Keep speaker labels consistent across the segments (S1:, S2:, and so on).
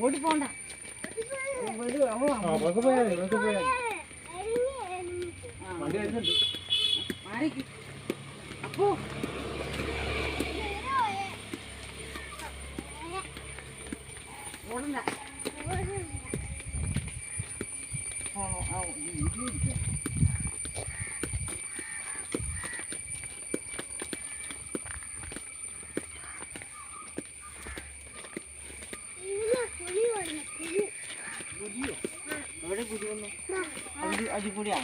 S1: ഓടി പോണ്ട അപ്പോ ഓടണ്ട എവിടെ പുലി വന്നു അടിപൊളിയാ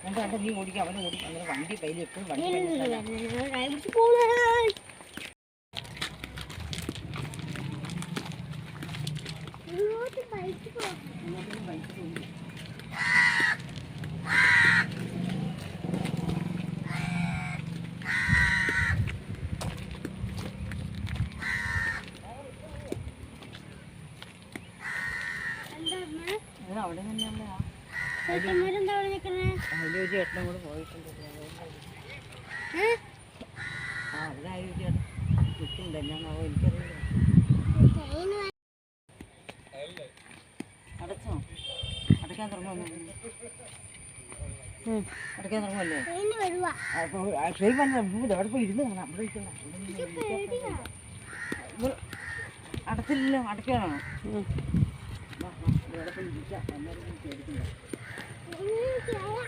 S1: എന്താ നീ ഓടിക്കുക അവനെ ഓടിക്കുക അങ്ങനെ വണ്ടി കയ്യിൽ എപ്പോഴും വണ്ടി അവിടെ തന്നെയല്ലേ ചേട്ടനും കൂടെ പോയിട്ടുണ്ട് അവിടെ ആയി ചേട്ടൻ നിൽക്കുന്നുണ്ട് എന്നാണോ എനിക്കറിയില്ല അടച്ചോ അടയ്ക്കാൻ തുടങ്ങുമല്ലേ അടയ്ക്കാൻ തുടങ്ങുമല്ലേ അപ്പോൾ ട്രെയിൻ വന്നത് അവിടെ പോയി ഇരുന്ന് കാണാം അവിടെ അടച്ചില്ലല്ലോ അടയ്ക്കാണോ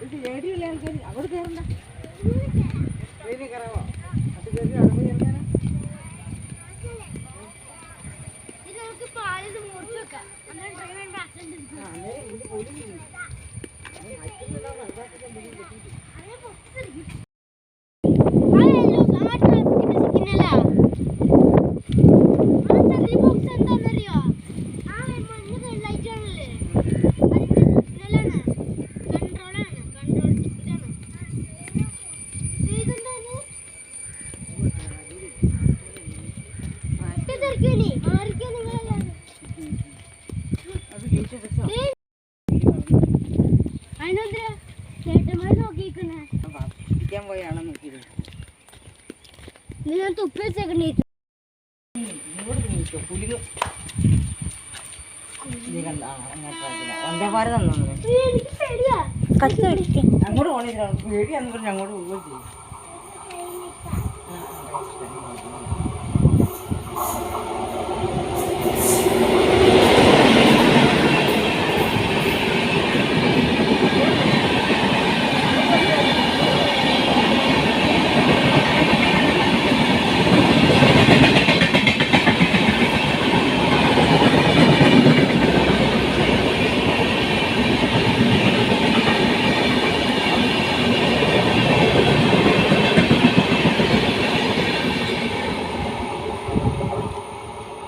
S1: ഇത് പേടിയില്ല ആൾക്കാർ അവിടെ കയറണ്ട ട്രെയിനിൽ കയറാമോ അത് കയറി അവിടെ പോയി ഇറങ്ങാനാ പോയാണ് നോക്കിയത് നിങ്ങൾ തുപ്പി വെച്ചേക്കണേ പുലികൾ വന്ദേ ഭാരത് അങ്ങോട്ട് പോണില്ല പേടിയാന്ന് പറഞ്ഞ് അങ്ങോട്ട് പോവുകയും ചെയ്യും